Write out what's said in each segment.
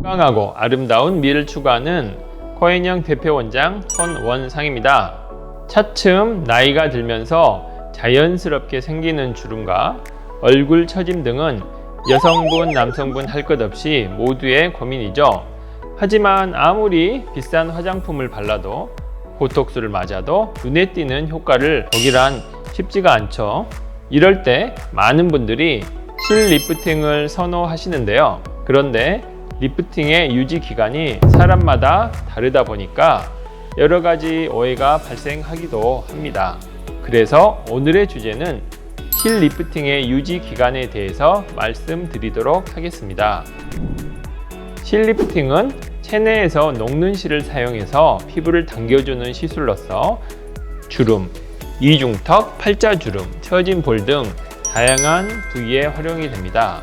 건강하고 아름다운 미를 추구하는 코엔형 대표 원장 손원상입니다. 차츰 나이가 들면서 자연스럽게 생기는 주름과 얼굴 처짐 등은 여성분, 남성분 할 것 없이 모두의 고민이죠. 하지만 아무리 비싼 화장품을 발라도 보톡스를 맞아도 눈에 띄는 효과를 보기란 쉽지가 않죠. 이럴 때 많은 분들이 실리프팅을 선호하시는데요. 그런데 리프팅의 유지 기간이 사람마다 다르다 보니까 여러 가지 오해가 발생하기도 합니다. 그래서 오늘의 주제는 실리프팅의 유지 기간에 대해서 말씀드리도록 하겠습니다. 실리프팅은 체내에서 녹는 실을 사용해서 피부를 당겨주는 시술로서 주름, 이중턱, 팔자주름, 처진 볼 등 다양한 부위에 활용이 됩니다.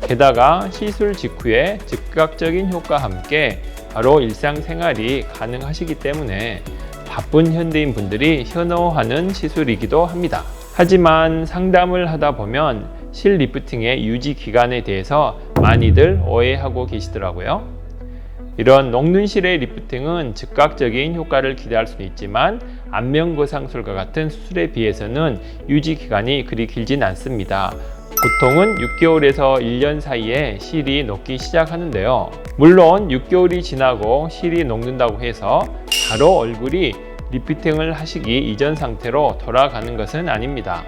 게다가 시술 직후에 즉각적인 효과와 함께 바로 일상생활이 가능하시기 때문에 바쁜 현대인 분들이 선호하는 시술이기도 합니다. 하지만 상담을 하다 보면 실리프팅의 유지 기간에 대해서 많이들 오해하고 계시더라고요. 이런 녹는 실의 리프팅은 즉각적인 효과를 기대할 수는 있지만 안면거상술과 같은 수술에 비해서는 유지 기간이 그리 길진 않습니다. 보통은 6개월에서 1년 사이에 실이 녹기 시작하는데요. 물론 6개월이 지나고 실이 녹는다고 해서 바로 얼굴이 리프팅을 하시기 이전 상태로 돌아가는 것은 아닙니다.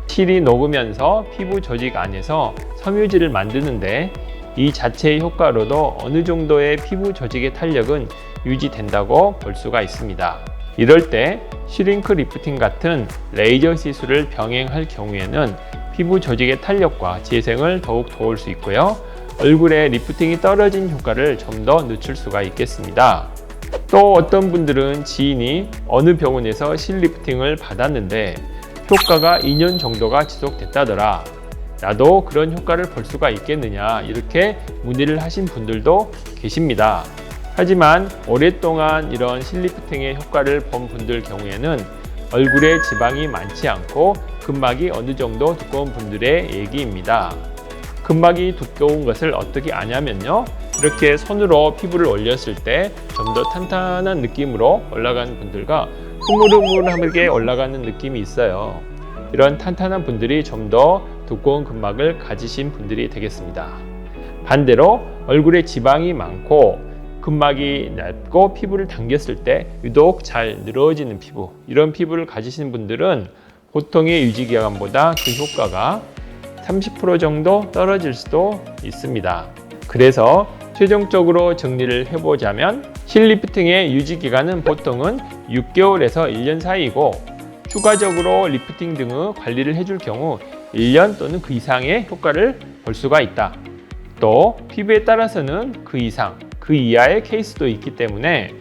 실이 녹으면서 피부 조직 안에서 섬유질을 만드는데 이 자체의 효과로도 어느 정도의 피부 조직의 탄력은 유지된다고 볼 수가 있습니다. 이럴 때 슈링크 리프팅 같은 레이저 시술을 병행할 경우에는 피부 조직의 탄력과 재생을 더욱 도울 수 있고요. 얼굴에 리프팅이 떨어진 효과를 좀 더 늦출 수가 있겠습니다. 또 어떤 분들은 지인이 어느 병원에서 실리프팅을 받았는데 효과가 2년 정도가 지속됐다더라. 나도 그런 효과를 볼 수가 있겠느냐, 이렇게 문의를 하신 분들도 계십니다. 하지만 오랫동안 이런 실리프팅의 효과를 본 분들 경우에는 얼굴에 지방이 많지 않고 근막이 어느 정도 두꺼운 분들의 얘기입니다. 근막이 두꺼운 것을 어떻게 아냐면요, 이렇게 손으로 피부를 올렸을 때 좀 더 탄탄한 느낌으로 올라가는 분들과 흐물흐물하게 올라가는 느낌이 있어요. 이런 탄탄한 분들이 좀 더 두꺼운 근막을 가지신 분들이 되겠습니다. 반대로 얼굴에 지방이 많고 근막이 얇고 피부를 당겼을 때 유독 잘 늘어지는 피부, 이런 피부를 가지신 분들은 보통의 유지기간보다 그 효과가 30% 정도 떨어질 수도 있습니다. 그래서 최종적으로 정리를 해보자면 실리프팅의 유지기간은 보통은 6개월에서 1년 사이이고 추가적으로 리프팅 등의 관리를 해줄 경우 1년 또는 그 이상의 효과를 볼 수가 있다. 또 피부에 따라서는 그 이상, 그 이하의 케이스도 있기 때문에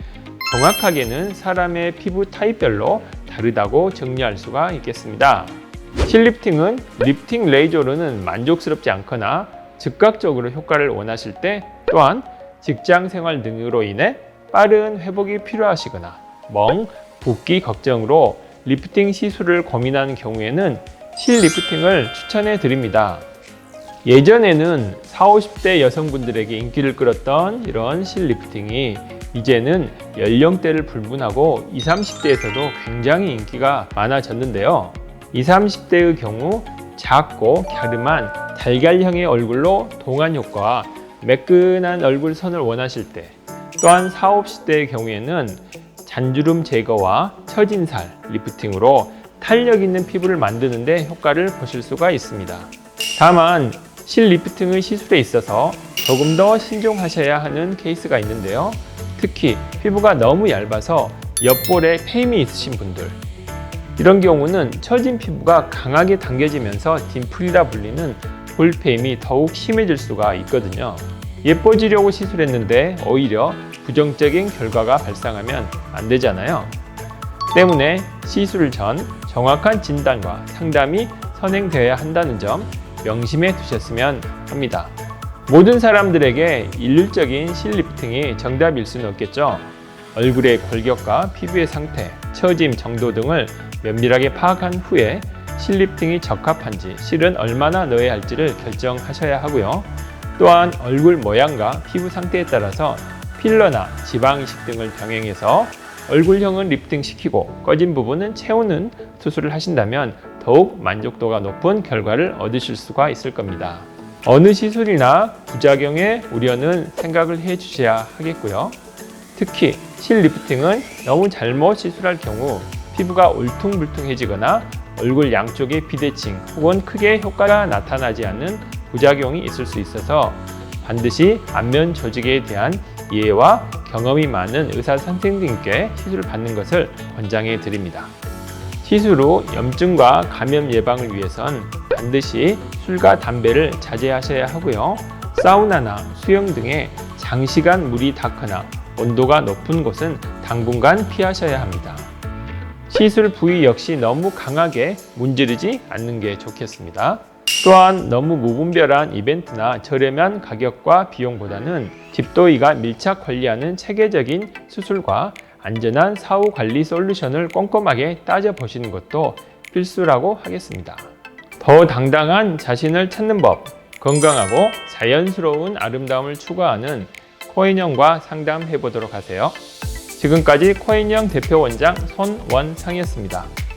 정확하게는 사람의 피부 타입별로 다르다고 정리할 수가 있겠습니다. 실리프팅은 리프팅 레이저로는 만족스럽지 않거나 즉각적으로 효과를 원하실 때, 또한 직장 생활 등으로 인해 빠른 회복이 필요하시거나 붓기 걱정으로 리프팅 시술을 고민하는 경우에는 실리프팅을 추천해 드립니다. 예전에는 40, 50대 여성분들에게 인기를 끌었던 이런 실리프팅이 이제는 연령대를 불문하고 20, 30대에서도 굉장히 인기가 많아졌는데요. 20, 30대의 경우 작고 갸름한 달걀형의 얼굴로 동안 효과와 매끈한 얼굴 선을 원하실 때, 또한 40, 50대의 경우에는 잔주름 제거와 처진 살 리프팅으로 탄력 있는 피부를 만드는 데 효과를 보실 수가 있습니다. 다만 실리프팅의 시술에 있어서 조금 더 신중하셔야 하는 케이스가 있는데요. 특히 피부가 너무 얇아서 옆볼에 폐임이 있으신 분들, 이런 경우는 처진 피부가 강하게 당겨지면서 딤플이라 불리는 볼폐임이 더욱 심해질 수가 있거든요. 예뻐지려고 시술했는데 오히려 부정적인 결과가 발생하면 안 되잖아요. 때문에 시술 전 정확한 진단과 상담이 선행되어야 한다는 점 명심해 두셨으면 합니다. 모든 사람들에게 일률적인 실리프팅이 정답일 수는 없겠죠. 얼굴의 골격과 피부의 상태, 처짐 정도 등을 면밀하게 파악한 후에 실리프팅이 적합한지, 실은 얼마나 넣어야 할지를 결정하셔야 하고요. 또한 얼굴 모양과 피부 상태에 따라서 필러나 지방 이식 등을 병행해서 얼굴형은 리프팅시키고 꺼진 부분은 채우는 수술을 하신다면 더욱 만족도가 높은 결과를 얻으실 수가 있을 겁니다. 어느 시술이나 부작용의 우려는 생각을 해 주셔야 하겠고요. 특히 실 리프팅은 너무 잘못 시술할 경우 피부가 울퉁불퉁해지거나 얼굴 양쪽의 비대칭 혹은 크게 효과가 나타나지 않는 부작용이 있을 수 있어서 반드시 안면 조직에 대한 이해와 경험이 많은 의사 선생님께 시술을 받는 것을 권장해 드립니다. 시술 후 염증과 감염 예방을 위해선 반드시 술과 담배를 자제하셔야 하고요. 사우나나 수영 등의 장시간 물이 닿거나 온도가 높은 곳은 당분간 피하셔야 합니다. 시술 부위 역시 너무 강하게 문지르지 않는 게 좋겠습니다. 또한 너무 무분별한 이벤트나 저렴한 가격과 비용보다는 집도의가 밀착 관리하는 체계적인 수술과 안전한 사후 관리 솔루션을 꼼꼼하게 따져보시는 것도 필수라고 하겠습니다. 더 당당한 자신을 찾는 법, 건강하고 자연스러운 아름다움을 추구하는 코인형과 상담해 보도록 하세요. 지금까지 코인형 대표 원장 손원상이었습니다.